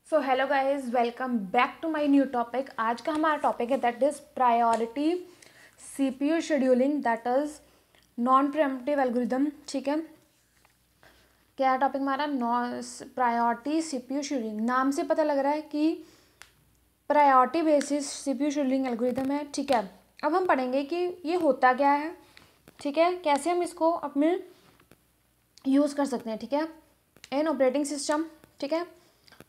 So hello guys, welcome back to my new topic. आज का हमारा टॉपिक है that is priority CPU scheduling, that is non preemptive algorithm. ठीक है, क्या टॉपिक हमारा? Priority CPU scheduling. नाम से पता लग रहा है कि priority basis CPU scheduling algorithm है। ठीक है, अब हम पढ़ेंगे कि ये होता क्या है, ठीक है, कैसे हम इसको अपने यूज़ कर सकते हैं। ठीक है, इन ऑपरेटिंग सिस्टम। ठीक है,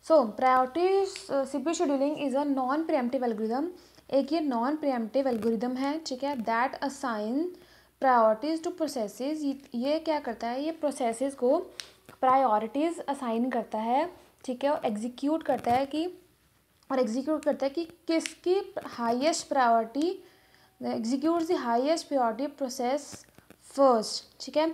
so priority CPU scheduling is a non preemptive algorithm. एक ये नॉन प्रीएम्प्टिव एल्गोरिदम है, ठीक है, that assign priorities to processes. ये क्या करता है? ये प्रोसेसेस को प्रायोरिटीज़ असाइन करता है, ठीक है, और एग्जीक्यूट करता है कि किसकी highest priority, execute the highest priority process first. ठीक है,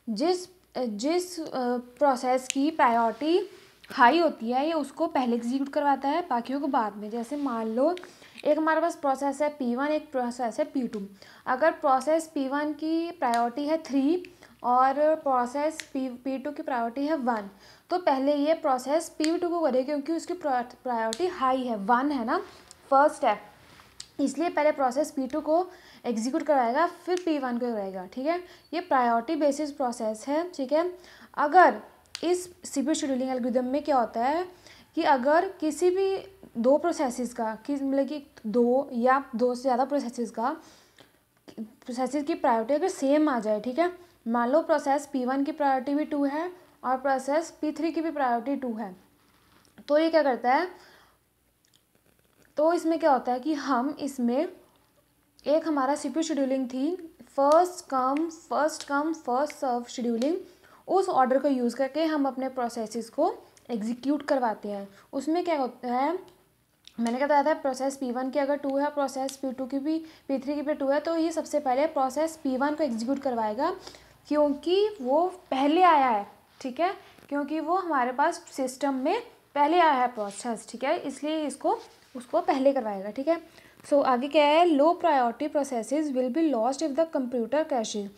जिस जिस प्रोसेस की प्रायोरिटी हाई होती है ये उसको पहले एग्जीक्यूट करवाता है, बाकियों को बाद में। जैसे मान लो एक हमारे पास प्रोसेस है P1, एक प्रोसेस है P2। अगर प्रोसेस P1 की प्रायोरिटी है 3 और प्रोसेस P2 की प्रायोरिटी है 1, तो पहले ये प्रोसेस P2 को करे क्योंकि उसकी प्रायोरिटी हाई है, 1 है ना, फर्स्ट है, इसलिए पहले प्रोसेस P2 को एग्जीक्यूट कराएगा, फिर P1 को कराएगा। ठीक है, ये प्रायोरिटी बेसिस प्रोसेस है। ठीक है, अगर इस सीपीयू शेड्यूलिंग एल्गोरिदम में क्या होता है कि अगर किसी भी दो प्रोसेसेस का मतलब कि दो या दो से ज़्यादा प्रोसेसेस की प्रायोरिटी अगर सेम आ जाए, ठीक है, मान लो प्रोसेस P1 की प्रायोरिटी भी 2 है और प्रोसेस P3 की भी प्रायोरिटी 2 है, तो ये क्या करता है, तो इसमें क्या होता है कि हम इसमें एक हमारा सीपीयू शेड्यूलिंग थी first come first serve scheduling, उस ऑर्डर को यूज़ करके हम अपने प्रोसेसेस को एग्जीक्यूट करवाते हैं। उसमें क्या होता है, मैंने क्या बताया था, प्रोसेस P1 की अगर 2 है, प्रोसेस P2 की भी, P3 की भी 2 है, तो ये सबसे पहले प्रोसेस P1 को एग्जीक्यूट करवाएगा क्योंकि वो पहले आया है। ठीक है, क्योंकि वो हमारे पास सिस्टम में पहले आया है प्रोसेस, ठीक है, इसलिए उसको पहले करवाएगा। ठीक है, सो आगे क्या है, low priority processes will be lost if the computer crashes.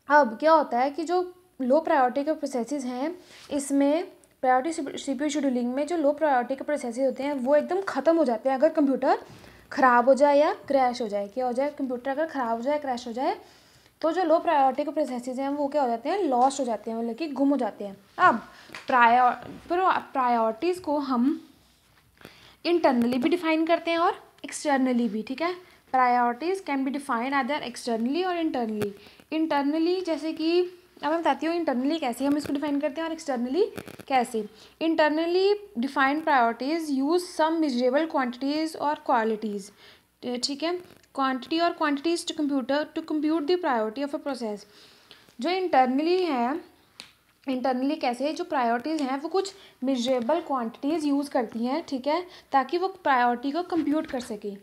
अब क्या होता है कि जो लो प्रायोरिटी के प्रोसेसेस हैं, इसमें प्रायोरिटी सीपीयू शेड्यूलिंग में जो लो प्रायोरिटी के प्रोसेसेस होते हैं वो एकदम ख़त्म हो जाते हैं अगर कंप्यूटर ख़राब हो जाए या क्रैश हो जाए। क्या हो जाए, कंप्यूटर अगर ख़राब हो जाए, क्रैश हो जाए, तो जो लो प्रायोरिटी के प्रोसेसेस हैं वो क्या हो जाते हैं, लॉस्ट हो जाते हैं, मतलब कि गुम हो जाते हैं। अब प्रायोरिटीज़ को हम इंटरनली भी डिफाइन करते हैं और एक्सटर्नली भी। ठीक है, priorities can be defined either externally और इंटरनली। इंटरनली जैसे कि अब मैं बताती हूँ इंटरनली कैसे हम इसको डिफाइन करते हैं और एक्सटर्नली कैसे। Internally defined priorities use some measurable quantities और क्वालिटीज़। ठीक है, क्वांटिटी और quantities to compute the priority of a process. जो इंटरनली है, इंटरनली कैसे, जो प्रायोरिटीज़ हैं वो कुछ मेजरेबल क्वांटिटीज़ यूज़ करती हैं, ठीक है, ताकि वो प्रायोरिटी को कंप्यूट कर सके।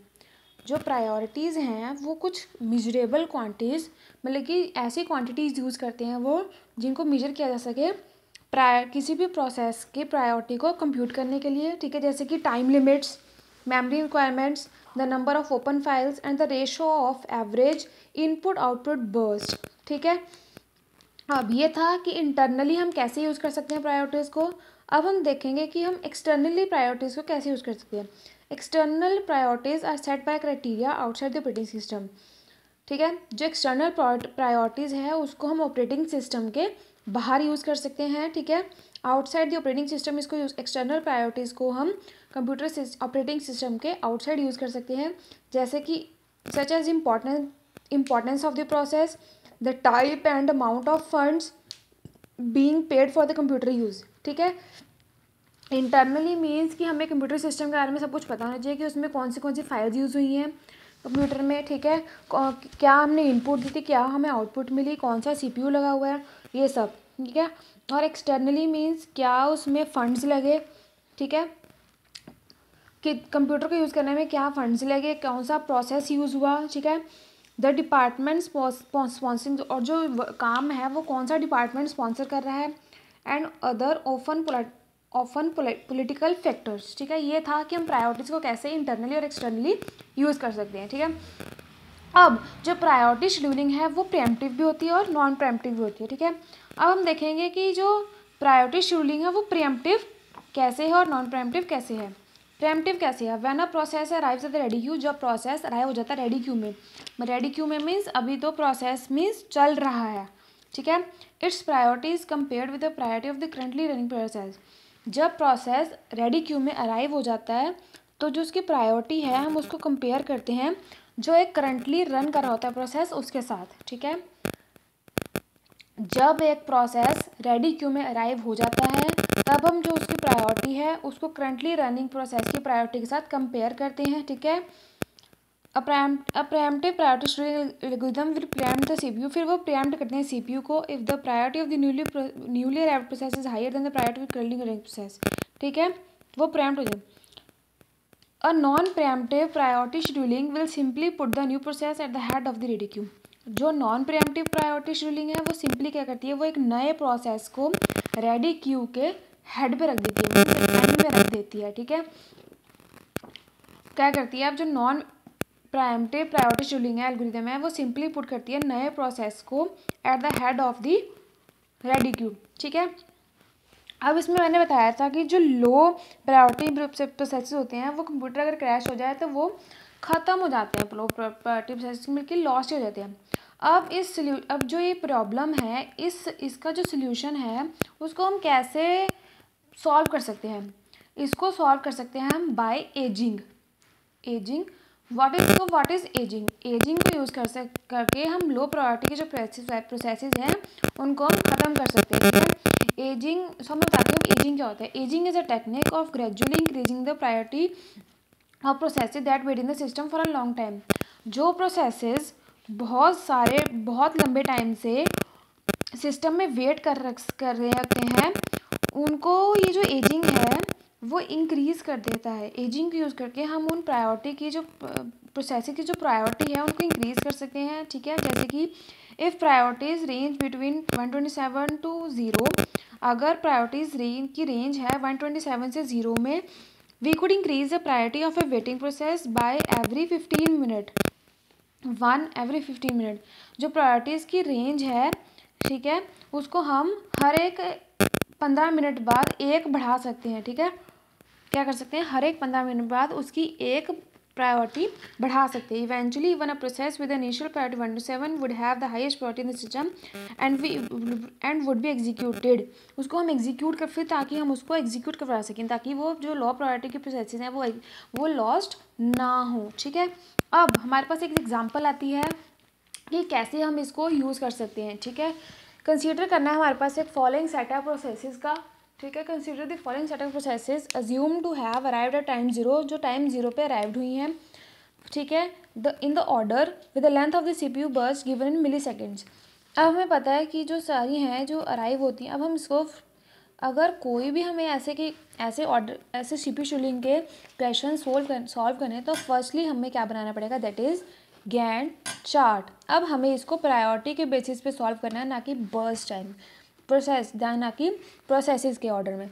जो प्रायोरिटीज़ हैं वो कुछ मेजरेबल क्वांटिटीज़, मतलब कि ऐसी क्वांटिटीज़ यूज़ करते हैं वो जिनको मेजर किया जा सके किसी भी प्रोसेस के प्रायोरिटी को कंप्यूट करने के लिए। ठीक है, जैसे कि time limits, memory requirements, the number of open files and the ratio of average input output burst. ठीक है, अब ये था कि इंटरनली हम कैसे यूज़ कर सकते हैं प्रायोरिटीज़ को। अब हम देखेंगे कि हम एक्सटर्नली प्रायोरिटीज़ को कैसे यूज़ कर सकते हैं। External priorities are set by criteria outside the operating system. ठीक है, जो एक्सटर्नल प्रायोरिटीज़ है उसको हम ऑपरेटिंग सिस्टम के बाहर यूज़ कर सकते हैं। ठीक है, आउटसाइड द ऑपरेटिंग सिस्टम इसको एक्सटर्नल प्रायोरिटीज़ को हम कंप्यूटर ऑपरेटिंग सिस्टम के आउटसाइड यूज़ कर सकते हैं, जैसे कि such as importance of the process, the type and amount of funds being paid for the computer use. ठीक है, इंटरनली मीन्स कि हमें कंप्यूटर सिस्टम के बारे में सब कुछ पता होना चाहिए कि उसमें कौन सी फाइल्स यूज़ हुई हैं कंप्यूटर में। ठीक है, क्या हमने इनपुट दी थी, क्या हमें आउटपुट मिली, कौन सा सीपीयू लगा हुआ है, ये सब। ठीक है, और एक्सटर्नली मीन्स क्या उसमें फंड्स लगे, ठीक है, कि कंप्यूटर को यूज़ करने में क्या फंड्स लगे, कौन सा प्रोसेस यूज़ हुआ। ठीक है, द डिपार्टमेंट स्पॉन्सरिंग, और जो काम है वो कौन सा डिपार्टमेंट स्पॉन्सर कर रहा है, and other often political factors. ठीक है, ये था कि हम प्रायोरिटीज़ को कैसे इंटरनली और एक्सटर्नली यूज़ कर सकते हैं। ठीक है, अब जो प्रायोरिटी शेड्यूलिंग है वो प्रीएम्प्टिव भी होती है और नॉन प्रीएम्प्टिव भी होती है। ठीक है, अब हम देखेंगे कि जो प्रायोरिटी शेड्यूलिंग है वो प्रीएम्प्टिव कैसे है और नॉन प्रेम्पटिव कैसे है। प्रेम्पटिव कैसे है, when a process arrives at the ready queue, जब प्रोसेस अराइव हो जाता है रेडी क्यू में। रेडी क्यू में मीन्स अभी तो प्रोसेस मीन्स चल रहा है, ठीक है। It's priority is compared with the priority of the currently running process. जब प्रोसेस रेडी क्यू में अराइव हो जाता है तो जो उसकी प्रायोरिटी है हम उसको कंपेयर करते हैं जो एक करंटली रन कर रहा होता है प्रोसेस उसके साथ, ठीक है। जब एक प्रोसेस रेडी क्यू में अराइव हो जाता है तब हम जो उसकी प्रायोरिटी है उसको करंटली रनिंग प्रोसेस की प्रायोरिटी के साथ कंपेयर करते हैं, ठीक है। A preemptive priority scheduling algorithm will preempt the CPU, फिर वो प्रेम्प्ट करते हैं सीपीयू को if the priority of the newly arrived process is higher than the priority of currently running process, ठीक है। वो प्रेम्प्ट हो जाए। A non preemptive priority scheduling will simply put the new process at the head of the ready queue. जो non preemptive priority scheduling है वो simply क्या करती है, वो एक नए प्रोसेस को रेडी क्यू के हेड पे रख देती है, एंड में रख देती है, ठीक है। क्या करती है, अब जो नॉन प्रेम्प्टिव प्रायोरिटी शेड्यूलिंग है एल्गोरिथम है वो सिंपली पुट करती है नए प्रोसेस को eight the head of the ready queue, ठीक है। अब इसमें मैंने बताया था कि जो लो प्रायोरिटी प्रोसेस होते हैं वो कंप्यूटर अगर क्रैश हो जाए तो वो ख़त्म हो जाते हैं, लो प्रायोरिटी प्रोसेस मिलकर लॉस्ट हो जाते हैं। अब जो ये प्रॉब्लम है इसका जो सोल्यूशन है उसको हम कैसे सॉल्व कर सकते हैं। इसको सॉल्व कर सकते हैं हम by aging. What is aging को यूज़ करके हम लो प्रायोरिटी के जो प्रोसेसेस हैं उनको हम ख़त्म कर सकते हैं, ठीक है। एजिंग मैं बताती हूँ एजिंग क्या होता है। Aging is a technique of gradually increasing the priority of processes that wait in the system for a long time. जो प्रोसेसेस बहुत लंबे टाइम से सिस्टम में वेट कर रहे होते हैं उनको ये जो एजिंग है वो इंक्रीज़ कर देता है। एजिंग को यूज़ करके हम उन प्रायोरिटी की जो प्रोसेस की जो प्रायोरिटी है उनको इंक्रीज़ कर सकते हैं, ठीक है। जैसे कि if priorities range between 127 to 0, अगर प्रायोरिटीज़ की रेंज है 127 से 0 में, we could increase the priority of a waiting process by every 15 minute, 1 every 15 minute. जो प्रायोरिटीज़ की रेंज है, ठीक है, उसको हम हर एक 15 मिनट बाद एक बढ़ा सकते हैं, ठीक है। क्या कर सकते हैं, हर एक 15 मिनट बाद उसकी एक प्रायोरिटी बढ़ा सकते हैं। Eventually one a process with initial priority 1 to 7 would have the highest priority in the system and would be executed. उसको हम एग्जीक्यूट कर फिर ताकि हम उसको एग्जीक्यूट करवा सकें ताकि वो जो लो प्रायोरिटी के प्रोसेसेस हैं वो लॉस्ट ना हो, ठीक है। अब हमारे पास एक एग्जांपल आती है कि कैसे हम इसको यूज़ कर सकते हैं, ठीक है। कंसीडर करना है हमारे पास एक फॉलोइंग सेट ऑफ प्रोसेसेस का, ठीक है। Consider the following set of processes assume to have arrived at time 0, जो टाइम 0 पे अराइव्ड हुई हैं, ठीक है। In the order with the length of the CPU burst given in milliseconds. अब हमें पता है कि जो सारी हैं जो अराइव होती हैं, अब हम इसको अगर कोई भी हमें ऐसे सीपीयू शेड्यूलिंग के क्वेश्चन सॉल्व करने तो फर्स्टली हमें क्या बनाना पड़ेगा, दैट इज़ गैंट चार्ट। अब हमें इसको प्रायोरिटी के बेसिस पे सॉल्व करना है, ना कि बर्स्ट टाइम ना कि प्रोसेसेस के ऑर्डर में,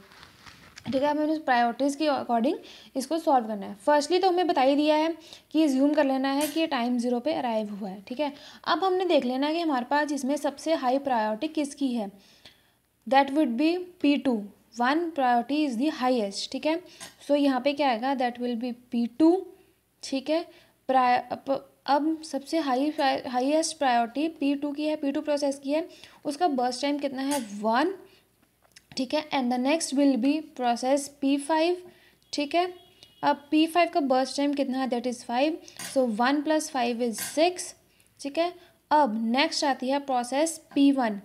ठीक है। हमें प्रायोरिटीज़ के अकॉर्डिंग इसको सॉल्व करना है। फर्स्टली तो हमें बता ही दिया है कि ज़ूम कर लेना है कि ये टाइम 0 पे अराइव हुआ है, ठीक है। अब हमने देख लेना है कि हमारे पास इसमें सबसे हाई प्रायोरिटी किसकी है, that would be P2, 1 priority is the highest, ठीक है। सो यहाँ पे क्या आएगा, दैट विल बी P2, ठीक है। अब सबसे हाईएस्ट प्रायोरिटी P2 की है, P2 प्रोसेस की है, उसका बर्स्ट टाइम कितना है 1, ठीक है। And the next will be process P5, ठीक है। अब P5 का बर्स्ट टाइम कितना है, दैट इज़ 5, सो 1 + 5 इज़ 6, ठीक है। अब नेक्स्ट आती है प्रोसेस P1।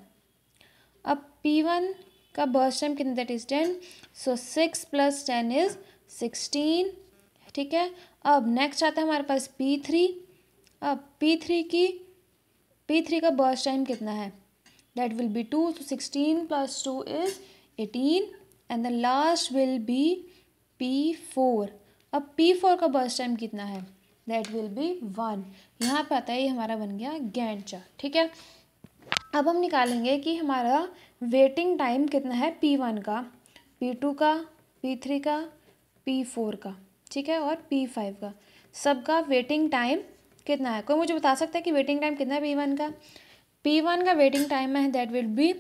अब P1 का बर्स्ट टाइम कितना, दैट इज़ 10, सो 6 + 10 इज़ 16, ठीक है। अब नेक्स्ट आता है हमारे पास P3। अब P3 का बर्स्ट टाइम कितना है, दैट विल बी 2, तो 16 + 2 is 18 and the last will be P4। अब P4 का बर्स्ट टाइम कितना है, दैट विल बी 1। यहाँ पे आता है ये हमारा बन गया गैंट चार्ट, ठीक है। अब हम निकालेंगे कि हमारा वेटिंग टाइम कितना है P1 का, P2 का, P3 का, P4 का, ठीक है, और P5 का, सबका वेटिंग टाइम कितना है। कोई मुझे बता सकता है कि वेटिंग टाइम कितना है P1 का। P1 का वेटिंग टाइम है दैट विल बी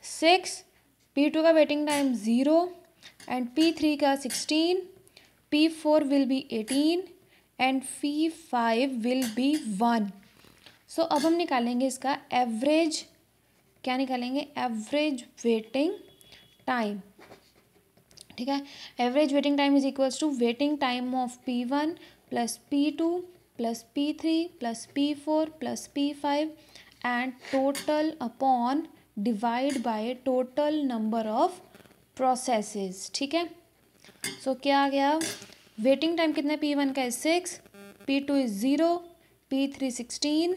6, P2 का वेटिंग टाइम 0 एंड P3 का 16, P4 will be 18 and P5 will be 1. So अब हम निकालेंगे इसका एवरेज. क्या निकालेंगे? Average waiting time. ठीक है, average waiting time is equals to waiting time of P1 plus P2 plus P3 plus P4 plus P5 and total upon divide by total number of processes. ठीक है, सो क्या आ गया? Waiting time कितना है? P1 का is 6, P2 is 0, P3 16,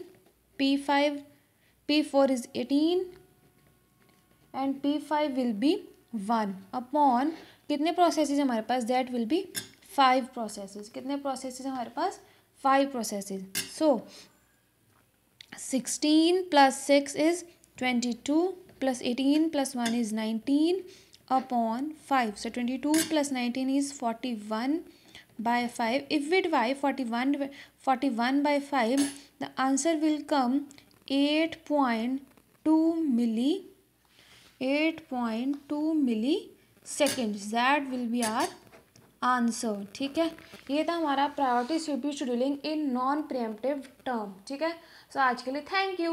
P4 is 18 and P5 will be 1 upon कितने processes हमारे पास? That will be 5 processes. कितने प्रोसेसेस हमारे पास? 5 processes. So 16 plus 6 is 22 plus 18 plus 1 is 19 upon 5. So 22 plus 19 is 41 by 5. If we divide 41 by 5, the answer will come 8.2 milliseconds. That will be our answer. ठीक है, ये था हमारा priority CPU scheduling in non pre-emptive term. ठीक है, सो आज के लिए थैंक यू.